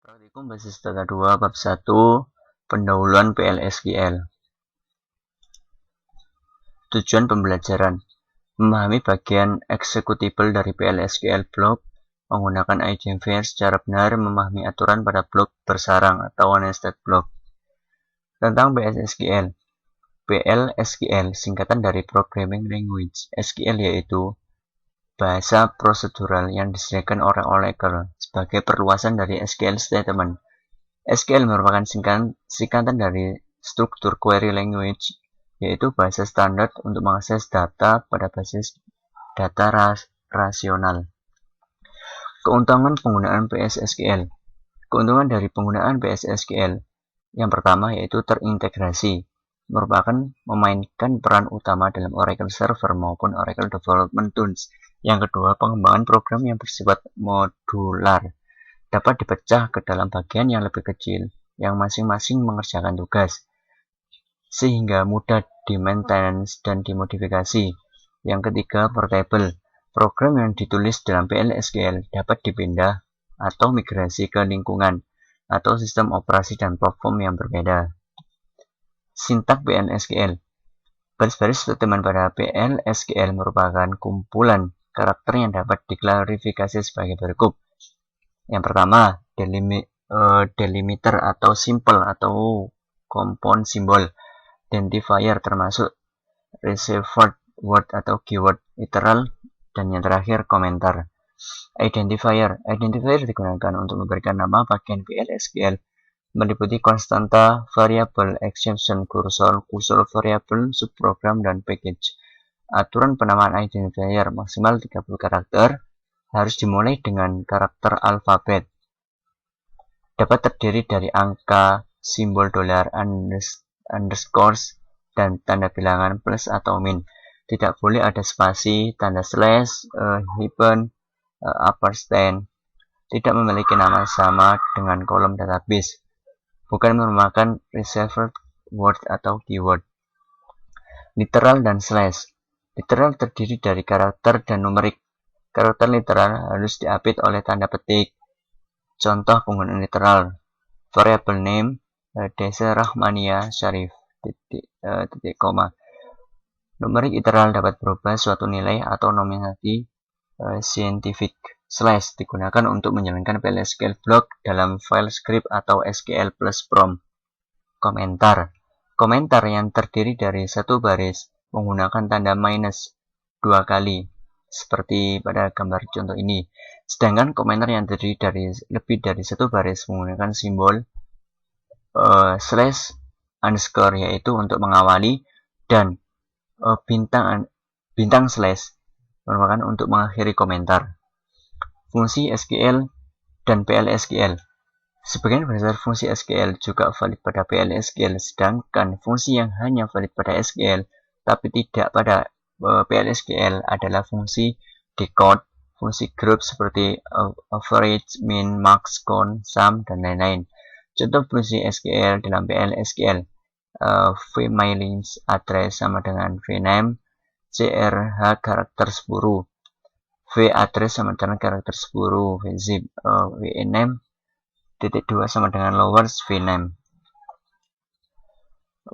Praktikum basis data 2 bab 1 pendahuluan PLSQL. Tujuan pembelajaran: memahami bagian eksekutibel dari PLSQL block, menggunakan identifier secara benar, memahami aturan pada blok bersarang atau nested block. Tentang PLSQL. PLSQL singkatan dari Programming Language. SQL yaitu bahasa prosedural yang disediakan oleh Oracle sebagai perluasan dari SQL Statement. SQL merupakan singkatan dari struktur query language, yaitu bahasa standar untuk mengakses data pada basis data rasional. Keuntungan penggunaan PLSQL. Keuntungan dari penggunaan PLSQL yang pertama yaitu terintegrasi, merupakan memainkan peran utama dalam Oracle Server maupun Oracle Development Tools. Yang kedua, pengembangan program yang bersifat modular, dapat dipecah ke dalam bagian yang lebih kecil, yang masing-masing mengerjakan tugas, sehingga mudah di-maintenance dan dimodifikasi. Yang ketiga, portable, program yang ditulis dalam PLSQL dapat dipindah atau migrasi ke lingkungan atau sistem operasi dan platform yang berbeda. Sintak PLSQL. Baris-baris statement pada PLSQL merupakan kumpulan karakter yang dapat diklarifikasi sebagai berikut. Yang pertama, delimiter atau simple atau compound symbol, identifier termasuk reserved word atau keyword, literal, dan yang terakhir komentar. Identifier digunakan untuk memberikan nama bagian PLSQL, meliputi konstanta, variabel, exception, kursor variabel, subprogram, dan package. Aturan penamaan identifier maksimal 30 karakter, harus dimulai dengan karakter alfabet. Dapat terdiri dari angka, simbol $, underscores, dan tanda bilangan plus atau min. Tidak boleh ada spasi, tanda slash, hyphen, ampersand. Tidak memiliki nama sama dengan kolom database. Bukan merupakan reserved word atau keyword. Literal dan slash. Literal terdiri dari karakter dan numerik. Karakter literal harus diapit oleh tanda petik. Contoh penggunaan literal: variable name, Desa Rahmania Syarif, titik koma. Numerik literal dapat berubah suatu nilai atau nominasi scientific. Slash digunakan untuk menjalankan PLSQL block dalam file script atau SQL plus prompt. Komentar. Komentar yang terdiri dari satu baris menggunakan tanda minus 2 kali, seperti pada gambar contoh ini. Sedangkan komentar yang terdiri dari lebih dari satu baris menggunakan simbol slash underscore, yaitu untuk mengawali, dan bintang slash merupakan untuk mengakhiri komentar. Fungsi SQL dan PLSQL. Sebagian besar fungsi SQL juga valid pada PLSQL, sedangkan fungsi yang hanya valid pada SQL tapi tidak pada PLSQL adalah fungsi decode, fungsi group seperti average, min, max, count, sum, dan lain-lain. Contoh fungsi SQL dalam PLSQL: vmailing address sama dengan vname, crh karakter 10, vaddress sama dengan karakter 10, vzip vname .2 sama dengan lowers vname.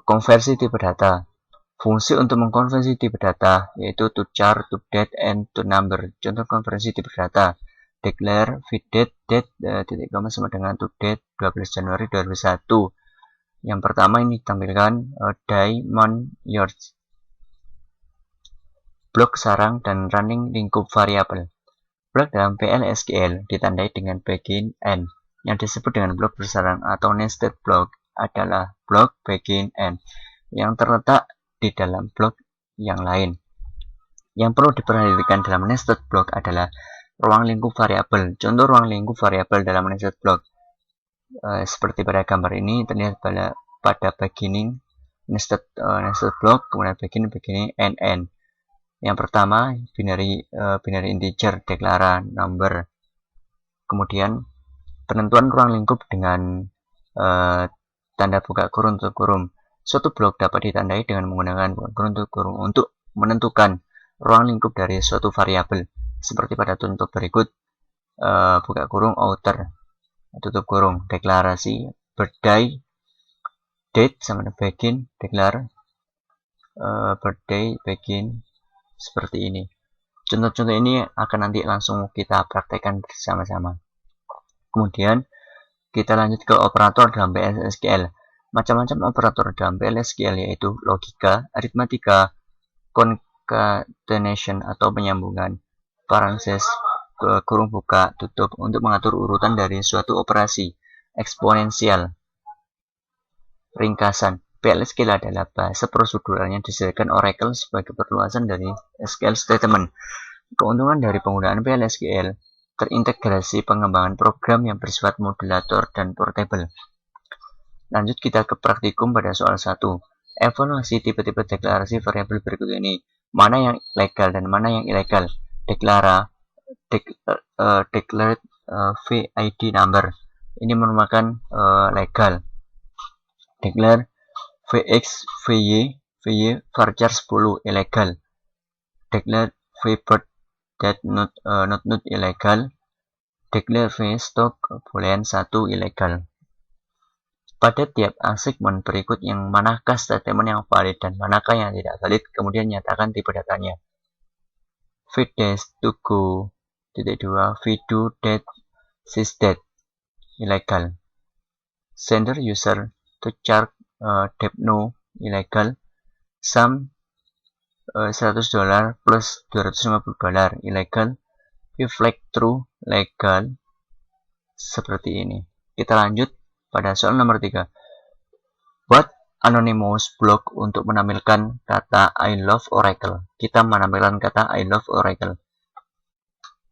Konversi tipe data. Fungsi untuk mengkonversi tipe data yaitu to char, to date, and to number. Contoh konversi tipe data: declare vdate date titik koma sama dengan to date 12 Januari 2001. Yang pertama ini ditampilkan day, month, year. Blok sarang dan running lingkup variabel. Blok dalam PLSQL ditandai dengan begin end. Yang disebut dengan blok bersarang atau nested block adalah blok begin end yang terletak di dalam blok yang lain. Yang perlu diperhatikan dalam nested block adalah ruang lingkup variabel. Contoh ruang lingkup variabel dalam nested block seperti pada gambar ini terlihat pada beginning nested block, kemudian beginning, end. Yang pertama binary integer, deklara, number. Kemudian penentuan ruang lingkup dengan tanda buka kurung tutup kurung. Suatu blok dapat ditandai dengan menggunakan buka kurung tutup kurung untuk menentukan ruang lingkup dari suatu variabel, seperti pada contoh berikut: buka kurung outer, tutup kurung, deklarasi birthday, date sama begin, declare birthday, begin, seperti ini. Contoh-contoh ini akan nanti langsung kita praktekkan bersama-sama. Kemudian kita lanjut ke operator dalam PLSQL. Macam-macam operator dalam PLSQL yaitu logika, aritmatika, concatenation atau penyambungan, parenthesis, kurung buka, tutup untuk mengatur urutan dari suatu operasi, eksponensial. Ringkasan, PLSQL adalah bahasa prosedural yang disediakan Oracle sebagai perluasan dari SQL statement. Keuntungan dari penggunaan PLSQL, terintegrasi pengembangan program yang bersifat modulator dan portable. Lanjut kita ke praktikum pada soal 1. Evaluasi tipe-tipe deklarasi variabel berikut ini. Mana yang legal dan mana yang ilegal? Declared VID number. Ini merupakan legal. Declare VX, VY varchar 10 ilegal. Declare VBird that not ilegal. Declare VStock boolean 1 ilegal. Pada tiap segmen berikut yang manakah statement yang valid dan manakah yang tidak valid, kemudian nyatakan tipe datanya. VDash to go, .2, VDo that sysdat ilegal. Sender user to charge debno ilegal. Sum $100 plus $250 ilegal. Reflect true legal. Seperti ini. Kita lanjut pada soal nomor 3. Buat anonymous block untuk menampilkan kata I love Oracle. Kita menampilkan kata I love Oracle.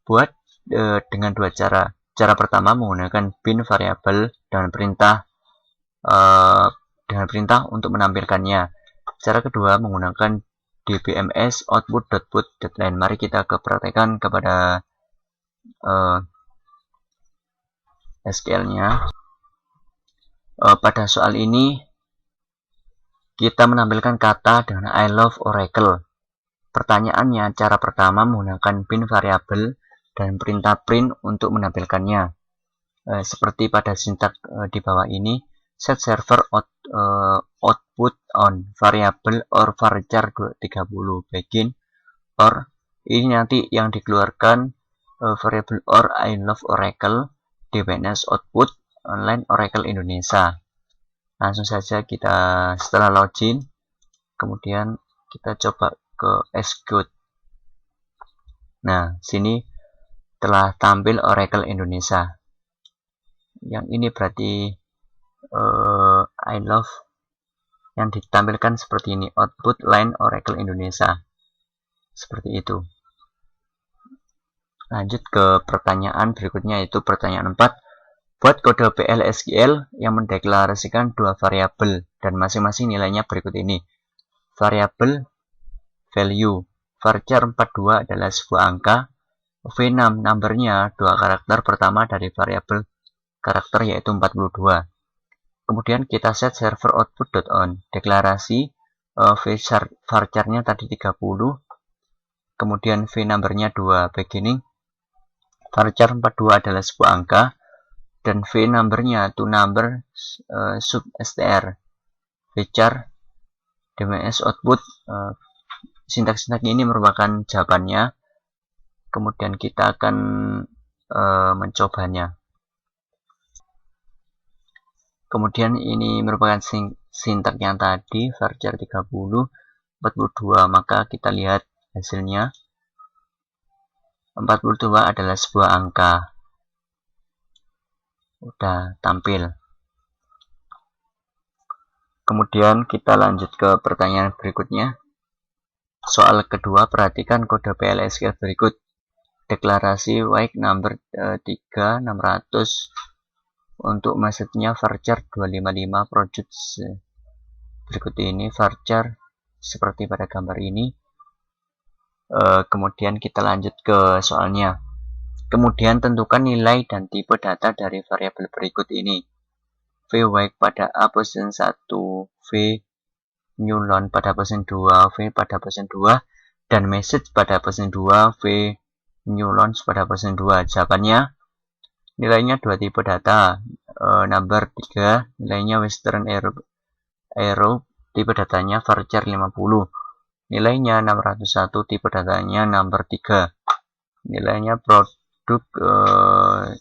Buat dengan dua cara. Cara pertama menggunakan bin variabel dan perintah untuk menampilkannya. Cara kedua menggunakan dbms output.put deadline. Mari kita praktekkan kepada SQL-nya. Pada soal ini kita menampilkan kata dengan I love Oracle. Pertanyaannya, cara pertama menggunakan bin variabel dan perintah print untuk menampilkannya. Seperti pada sintak di bawah ini, set server output on variable or varchar 30 begin or ini nanti yang dikeluarkan variable or I love Oracle dbns output online Oracle Indonesia. Langsung saja kita setelah login, kemudian kita coba ke execute. Nah, sini telah tampil Oracle Indonesia. Yang ini berarti I love yang ditampilkan seperti ini, output line Oracle Indonesia. Seperti itu. Lanjut ke pertanyaan berikutnya, yaitu pertanyaan 4. Buat kode PLSQL yang mendeklarasikan dua variabel dan masing-masing nilainya berikut ini. Variabel value, varchar 42 adalah sebuah angka, V6 numbernya dua karakter pertama dari variabel karakter yaitu 42. Kemudian kita set server output.on, deklarasi varchar-nya tadi 30, kemudian V numbernya 2, beginning, varchar 42 adalah sebuah angka, dan V numbernya to number sub str, varchar dms output. Sintak-sintak ini merupakan jawabannya, kemudian kita akan mencobanya. Kemudian ini merupakan sintak yang tadi, varchar 30, 42, maka kita lihat hasilnya. 42 adalah sebuah angka. Udah tampil. Kemudian kita lanjut ke pertanyaan berikutnya. Soal kedua, perhatikan kode PLSQL berikut. Deklarasi wake number 3600 untuk message-nya varchar 255 produce. Berikut ini varchar seperti pada gambar ini. Kemudian kita lanjut ke soalnya. Kemudian tentukan nilai dan tipe data dari variabel berikut ini. VWake pada A position 1, V newLoan pada position 2, V pada position 2, dan message pada position 2, V newLaunch pada position 2. Jawabannya, Nilainya 2 tipe data. Number 3 nilainya Western Aero, tipe datanya varchar 50. Nilainya 601, tipe datanya number 3. Nilainya produk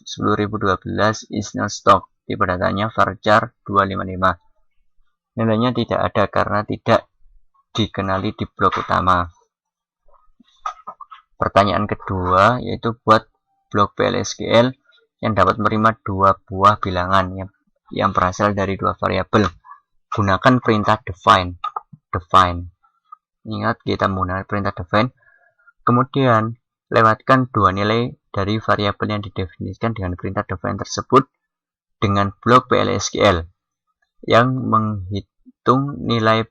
10.012 is not stock, tipe datanya varchar 255. Nilainya tidak ada karena tidak dikenali di blok utama. Pertanyaan kedua yaitu buat blok PLSQL yang dapat menerima dua buah bilangan yang berasal dari dua variabel. Gunakan perintah define. Ingat, kita menggunakan perintah define. Kemudian lewatkan dua nilai dari variabel yang didefinisikan dengan perintah define tersebut dengan blok PLSQL yang menghitung nilai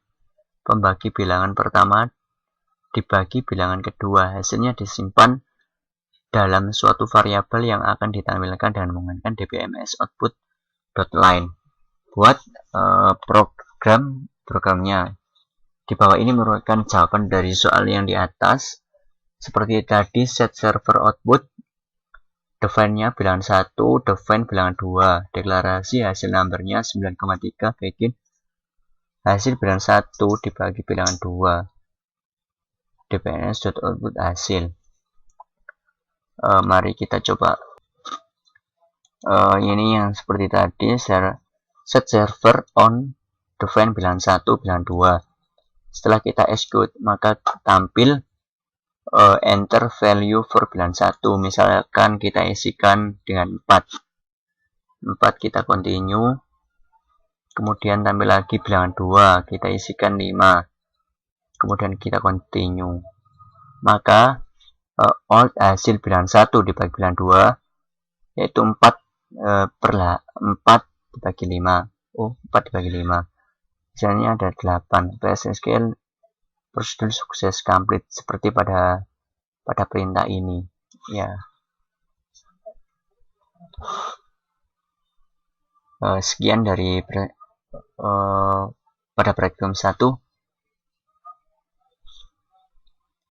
pembagi bilangan pertama dibagi bilangan kedua. Hasilnya disimpan dalam suatu variabel yang akan ditampilkan dengan menggunakan dbms output.line. Buat programnya di bawah ini merupakan jawaban dari soal yang di atas. Seperti tadi, set server output, define-nya bilangan 1, define bilangan 2, deklarasi hasil numbernya 9,3, bikin hasil bilangan 1 dibagi bilangan 2, dbns.output hasil. Mari kita coba. Ini yang seperti tadi, set server on define bilangan 1, bilangan 2. Setelah kita execute, maka tampil enter value for bilangan 1. Misalkan kita isikan dengan 4 kita continue. Kemudian tampil lagi bilangan 2, kita isikan 5. Kemudian kita continue. Maka alt hasil bilangan 1 dibagi bilangan 2 yaitu 4 dibagi 5. 4 dibagi 5. Misalnya ada 8. PLSQL prosedur sukses complete seperti pada perintah ini. Ya. Sekian dari pada breakdown 1.